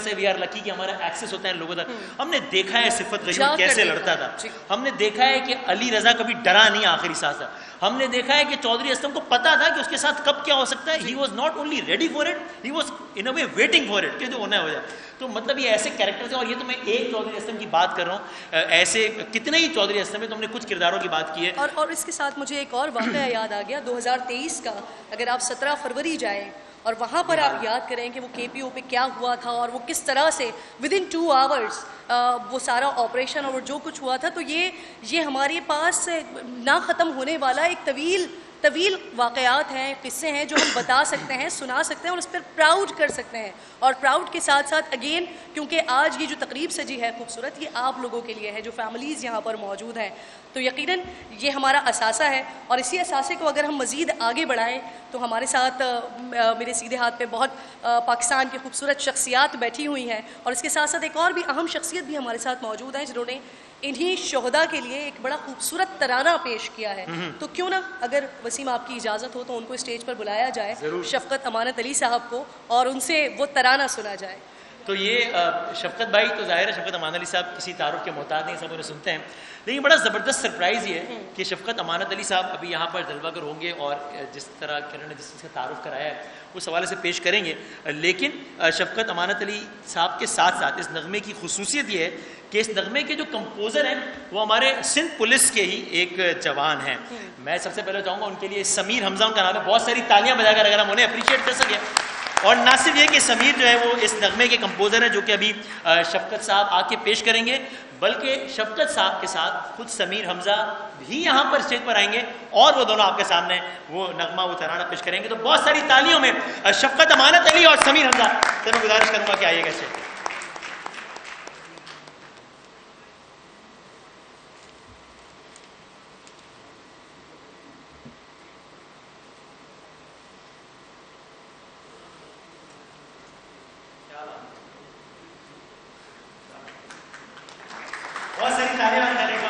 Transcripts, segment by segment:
سے we are lucky کہ ہمارا ایکسس ہوتا ہے لوگوں تک. ہم نے دیکھا ہے صفت غیور کیسے لڑتا تھا, ہم نے دیکھا ہے کہ علی رضا کبھی ڈرا نہیں آخری سانس تک, ہم نے دیکھا ہے کہ چودھری اسلم کو پتا تھا کہ اس کے ساتھ کب کیا ہو سکتا ہے. He was not only ready for it, he was in a way waiting for it کہ جو ہونا ہے ہو جائے. تو مطلب یہ ایسے کیریکٹرز ہیں, اور یہ تو میں ایک چودھری اسلم کی بات کر رہا ہوں, ایسے کتنے ہی چودھری اسلم ہیں, تو ہم نے کچھ کرداروں کی بات کی ہے. اور اس کے ساتھ مجھے ایک اور واقعہ یاد آ گیا 2023 کا. اگر آپ 17 فروری جائیں اور وہاں پر آپ یاد کریں کہ وہ کے پی او پہ کیا ہوا تھا اور وہ کس طرح سے ودن 2 آورس وہ سارا آپریشن اور جو کچھ ہوا تھا, تو یہ ہمارے پاس نہ ختم ہونے والا ایک طویل واقعات ہیں, قصے ہیں جو ہم بتا سکتے ہیں, سنا سکتے ہیں اور اس پر پراؤڈ کر سکتے ہیں. اور پراؤڈ کے ساتھ ساتھ اگین کیونکہ آج یہ جو تقریب سجی ہے خوبصورت, یہ آپ لوگوں کے لیے ہے جو فیملیز یہاں پر موجود ہیں, تو یقیناً یہ ہمارا اثاثہ ہے. اور اسی اثاثے کو اگر ہم مزید آگے بڑھائیں تو ہمارے ساتھ میرے سیدھے ہاتھ پہ بہت پاکستان کی خوبصورت شخصیات بیٹھی ہوئی ہیں, اور اس کے ساتھ ساتھ ایک اور بھی اہم شخصیت بھی ہمارے ساتھ موجود ہے جنہوں نے انہی شہداء کے لیے ایک بڑا خوبصورت ترانہ پیش کیا ہے. تو کیوں نہ اگر وسیم آپ کی اجازت ہو تو ان کو اسٹیج پر بلایا جائے, شفقت امانت علی صاحب کو, اور ان سے وہ ترانہ سنا جائے. تو یہ شفقت بھائی تو ظاہر ہے شفقت امانت علی صاحب کسی تعارف کے محتاج نہیں, سب انہیں سنتے ہیں, لیکن بڑا زبردست سرپرائز یہ ہے کہ شفقت امانت علی صاحب ابھی یہاں پر جلوہ گر ہوں گے, اور جس طرح انہوں نے جس کا تعارف کرایا ہے اس حوالے سے پیش کریں گے. لیکن شفقت امانت علی صاحب کے ساتھ ساتھ اس نغمے کی خصوصیت یہ ہے کہ اس نغمے کے جو کمپوزر ہیں وہ ہمارے سندھ پولیس کے ہی ایک جوان ہیں. میں سب سے پہلے چاہوں گا ان کے لیے سمیر حمزہ ان کا نام ہے, بہت ساری تالیاں بجا کر اگر ہم انہیں اپریشیٹ کر سکیں. اور نہ صرف یہ کہ سمیر جو ہے وہ اس نغمے کے کمپوزر ہیں جو کہ ابھی شفقت صاحب آ کے پیش کریں گے, بلکہ شفقت صاحب کے ساتھ خود سمیر حمزہ بھی یہاں پر اسٹیج پر آئیں گے, اور وہ دونوں آپ کے سامنے وہ نغمہ وہ ترانہ پیش کریں گے. تو بہت ساری تالیوں میں شفقت امانت علی اور سمیر حمزہ سے میں گزارش کروں گا کہ آئیے گا اسٹیج پر. بہت ساری تالیاں کرنے کا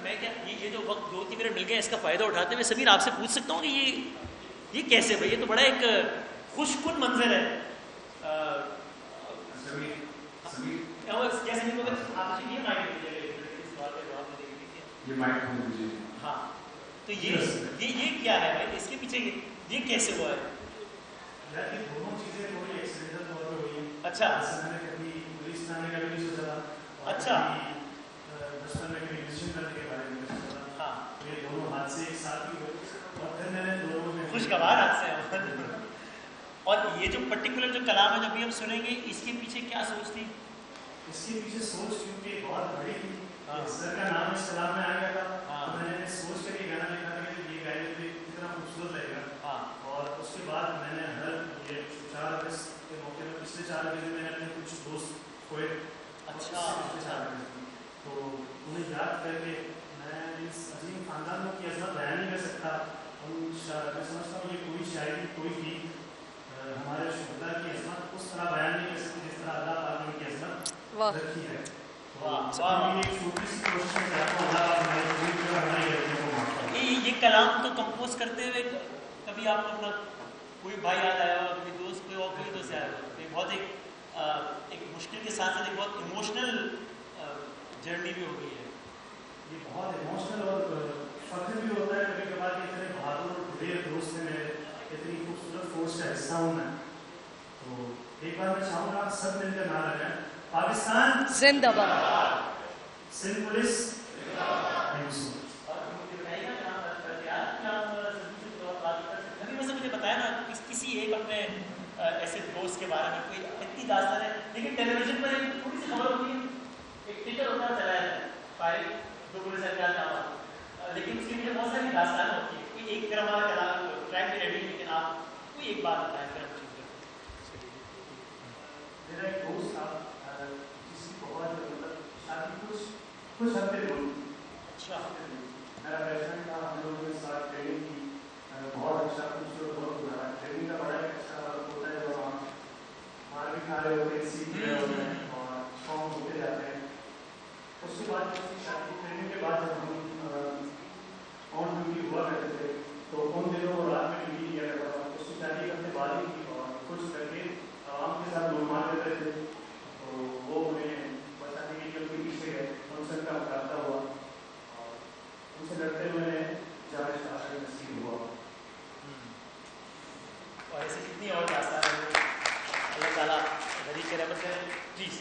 میں کیا یہ جو وقت 2-3 منٹ مل گئے اس کا فائدہ اٹھاتے ہوئے سمیر آپ سے پوچھ سکتا ہوں کہ یہ کیسے بھائی؟ یہ تو بڑا ایک خوش کن منظر ہے. ہاں تو یہ کیا ہے بھائی؟ اس کے پیچھے یہ کیسے ہوا ہے؟ دونوں چیزیں کوئی ایکسیڈنٹل طور پہ ہوئی ہیں. اچھا میں نے کبھی پولیس لانے کا بھی نہیں سوچا تھا. اچھا بچپن میں کبھی میوزیم کرنے کے بارے میں سوچا تھا. ہاں یہ دونوں حادثے ایک ساتھ ہی ہوئے اور پھر میں نے دونوں میں خوشگوار حادثے ہیں. اور یہ جو پرٹیکولر جو کلام ہے جو ابھی ہم سنیں گے اس کے پیچھے کیا سوچ تھی؟ اس کے پیچھے سوچ کیونکہ بہت بڑی تھی. سر کا نام اس کلام میں آ گیا تھا تو میں نے سوچ کر یہ گانا لکھا تھا کہ یہ گانے پہ کتنا خوبصورت لگے گا. اور اس کے بعد میں نے ہر یہ 4 اگست کے موقع پر پچھلے 4 اگست میں نے اپنے کچھ دوست کھوئے. اچھا پچھلے 4 اگست تو انہیں یاد کر کے میں اس عظیم خاندانوں کی عظمت بیان نہیں کر سکتا. میں سمجھتا ہوں یہ کوئی شاعری کوئی بھی ہمارے شہدا کی عظمت اس طرح بیان نہیں کر سکتی جس طرح اللہ پاک نے ان کی عظمت رکھی ہے. یہ کلام تو کمپوز کرتے ہوئے کبھی آپ کو اپنا کوئی بھائی یاد آیا ہو, کبھی دوست کوئی اور کوئی دوست آیا ہو؟ بہت ایک مشکل کے ساتھ ساتھ ایک بہت ایموشنل جرنی بھی ہو گئی ہے. یہ بہت ایموشنل اور فخر بھی ہوتا ہے کبھی کبھار کہ اتنے بہادر اور دلیر دوست ہیں میرے, اتنی خوبصورت فورس کا حصہ ہوں میں. تو ایک بار میں چاہوں گا سب مل کر نعرہ لگائیں پاکستان زندہ باد, سندھ پولیس. مجھے بتایا نا کسی ایک اپنے ایسے دوست کے بارے میں کوئی اتنی داستان ہے, لیکن ٹیلی ویژن پر ایک تھوڑی سی خبر ہوتی ہے, ایک ٹیچر ہوتا ہے چلایا ہے فائرنگ 2 پولیس احتیاط نامہ, لیکن اس کے پیچھے بہت ساری داستان ہوتی ہے. کوئی ایک پھر ہمارا کلام ٹریک بھی ریڈی, لیکن آپ کوئی ایک بات بتائیں پھر ہم چیز کریں. میرا ایک دوست تھا جس کی بہت شادی کچھ ہفتے ہوئی. اچھا میرا پیشنٹ تھا, ہم لوگوں کے ساتھ ٹریننگ کی, بہت اچھا خوبصورت بہت گزارا. ٹریننگ کا بڑا ایک اچھا ہوتا ہے جب ہم مار بھی کھا رہے ہوتے ہیں, سیکھ رہے ہوتے ہیں اور شوق ہوتے جاتے ہیں. اس کے بعد اس کی شادی ٹریننگ کے بعد جب ہم آن ڈیوٹی ہوا کرتے تھے تو ان دنوں وہ رات میں ڈیوٹی کیا کرتا تھا. اس کی شادی کرنے بعد ہی کی اور خوش کر کے عوام کے ساتھ لوگ مار دیتے تھے. تو وہ انہیں بتانے کے لیے ان کے پیچھے گئے, ان سے کا مقابلہ ہوا اور ان سے لڑتے ہوئے جاوید شاہ نصیب ہوا. اور ایسے کتنی اور داستان ہے, اللہ تعالیٰ غریب کے رحمت کرے. پلیز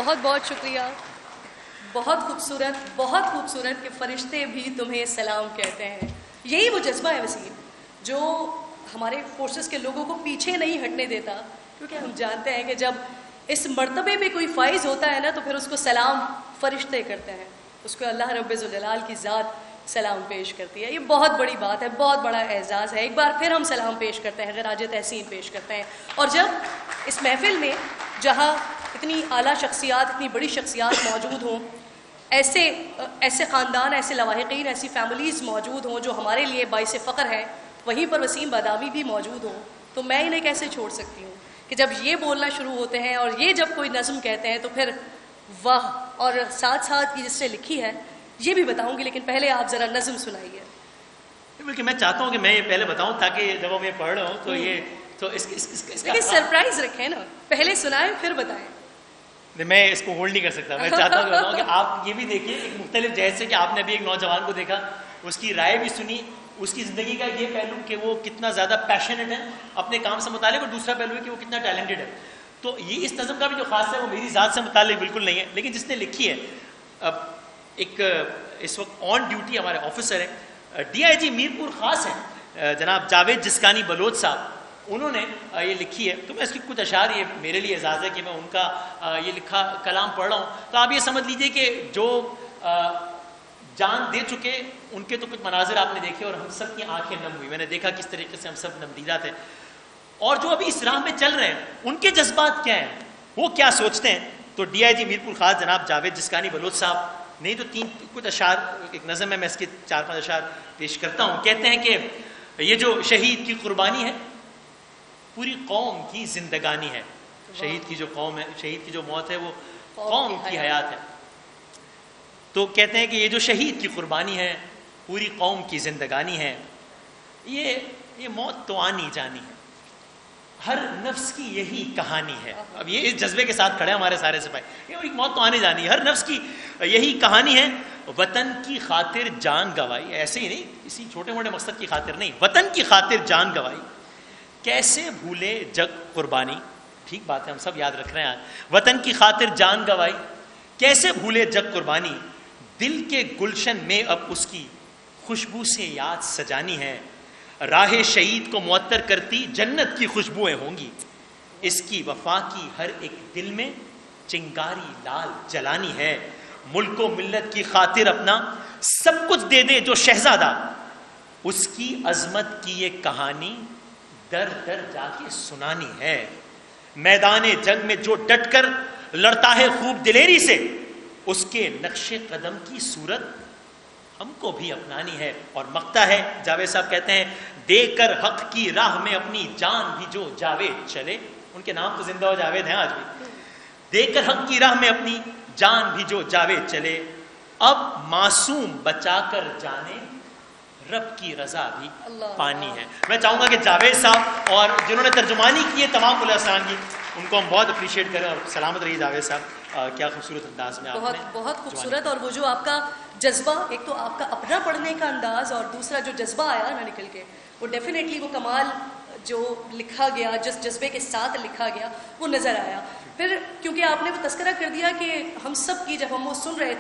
بہت بہت شکریہ. بہت خوبصورت کہ فرشتے بھی تمہیں سلام کہتے ہیں. یہی وہ جذبہ ہے وسیم جو ہمارے فورسز کے لوگوں کو پیچھے نہیں ہٹنے دیتا, کیونکہ ہم جانتے ہیں کہ جب اس مرتبے پہ کوئی فائز ہوتا ہے نا تو پھر اس کو سلام فرشتے کرتے ہیں, اس کو اللہ رب ذوالجلال کی ذات سلام پیش کرتی ہے. یہ بہت بڑی بات ہے, بہت بڑا اعزاز ہے. ایک بار پھر ہم سلام پیش کرتے ہیں, خراج تحسین پیش کرتے ہیں. اور جب اس محفل میں جہاں اتنی اعلیٰ شخصیات, اتنی بڑی شخصیات موجود ہوں, ایسے خاندان, ایسے لواحقین, ایسی فیملیز موجود ہوں جو ہمارے لیے باعث فخر ہے, وہیں پر وسیم بادامی بھی موجود ہوں, تو میں انہیں کیسے چھوڑ سکتی ہوں کہ جب یہ بولنا شروع ہوتے ہیں اور یہ جب کوئی نظم کہتے ہیں تو پھر واہ. اور ساتھ ساتھ یہ جس نے لکھی ہے یہ بھی بتاؤں گی, لیکن پہلے آپ ذرا نظم سنائیے. بلکہ میں چاہتا ہوں کہ میں یہ پہلے بتاؤں تاکہ جب ہم یہ پڑھ رہا ہوں تو یہ تو اس لیکن سرپرائز رکھیں نا, پہلے سنائیں پھر بتائیں. میں اس کو ہولڈ نہیں کر سکتا. میں چاہتا ہوں بتاؤں کہ آپ یہ بھی دیکھیے ایک مختلف جہت سے کہ آپ نے ابھی ایک نوجوان کو دیکھا, اس کی رائے بھی سنی, اس کی زندگی کا یہ پہلو کہ وہ کتنا زیادہ پیشنیٹ ہے اپنے کام سے متعلق, اور دوسرا پہلو ہے کہ وہ کتنا ٹیلنٹڈ ہے. تو یہ اس نظم کا بھی جو خاص ہے وہ میری ذات سے متعلق بالکل نہیں ہے, لیکن جس نے لکھی ہے, اب ایک اس وقت آن ڈیوٹی ہمارے آفیسر ہیں, ڈی آئی جی میر پور خاص ہیں جناب جاوید جسکانی بلوچ صاحب, انہوں نے یہ لکھی ہے. تو میں اس کی کچھ اشعار, یہ میرے لیے اعزاز ہے کہ میں ان کا یہ لکھا کلام پڑھ رہا ہوں. تو آپ یہ سمجھ لیجئے کہ جو جان دے چکے ان کے تو کچھ مناظر آپ نے دیکھے اور ہم سب کی آنکھیں نم ہوئی. میں نے دیکھا کس طریقے سے ہم سب نمدیدہ تھے, اور جو ابھی اس راہ میں چل رہے ہیں ان کے جذبات کیا ہیں, وہ کیا سوچتے ہیں. تو ڈی آئی جی میر پور خاص جناب جاوید جسکانی بلوچ صاحب نہیں تو کچھ اشعار, ایک نظم ہے, میں اس کے 4-5 اشعار پیش کرتا ہوں. کہتے ہیں کہ یہ جو شہید کی قربانی ہے پوری قوم کی زندگانی ہے. شہید کی جو قوم ہے, شہید کی جو موت ہے وہ قوم کی حیات ہے. تو کہتے ہیں کہ یہ جو شہید کی قربانی ہے پوری قوم کی زندگانی ہے, یہ موت تو آنی جانی ہے, ہر نفس کی یہی کہانی ہے. اب یہ اس جذبے کے ساتھ کھڑے ہمارے سارے سپاہی, یہ موت تو آنے جانی ہے, ہر نفس کی یہی کہانی ہے. وطن کی خاطر جان گوائی, ایسے ہی نہیں کسی چھوٹے موٹے مقصد کی خاطر نہیں, وطن کی خاطر جان گوائی, کیسے بھولے جگ قربانی. ٹھیک بات ہے, ہم سب یاد رکھ رہے ہیں. وطن کی خاطر جان گوائی, کیسے بھولے جگ قربانی, دل کے گلشن میں اب اس کی خوشبو سے یاد سجانی ہے. راہ شہید کو معطر کرتی جنت کی خوشبوئیں ہوں گی, اس کی وفا کی ہر ایک دل میں چنگاری لال جلانی ہے. ملک و ملت کی خاطر اپنا سب کچھ دے دے جو شہزادہ, اس کی عظمت کی یہ کہانی در در جا کے سنانی ہے. میدان جنگ میں جو ڈٹ کر لڑتا ہے خوب دلیری سے, اس کے نقش قدم کی صورت ہم کو بھی اپنانی ہے. اور مقطع ہے, جاوید صاحب کہتے ہیں دے کر حق کی راہ میں اپنی جان بھی جو جاوید چلے. ان کے نام تو زندہ و جاوید ہیں آج بھی. دے کر حق کی راہ میں اپنی جان بھی جو جاوید چلے, اب معصوم بچا کر جانے رب کی رضا بھی پانی ہے. میں چاہوں گا کہ جاوید صاحب اور جنہوں نے ترجمانی کی ہے تمام علماء کی, ان کو ہم بہت اپریشیٹ کریں. اور سلامت رہیے جاوید صاحب, کیا خوبصورت انداز میں آپ نے بہت خوبصورت. اور وہ جو آپ کا جذبہ, ایک تو آپ کا اپنا پڑھنے کا انداز, اور دوسرا جو جذبہ آیا نا نکل کے, وہ ڈیفینیٹلی وہ کمال جو لکھا گیا, جس جذبے کے ساتھ لکھا گیا وہ نظر آیا. پھر کیونکہ آپ نے وہ تذکرہ کر دیا کہ ہم سب کی, جب ہم وہ سن رہے تھے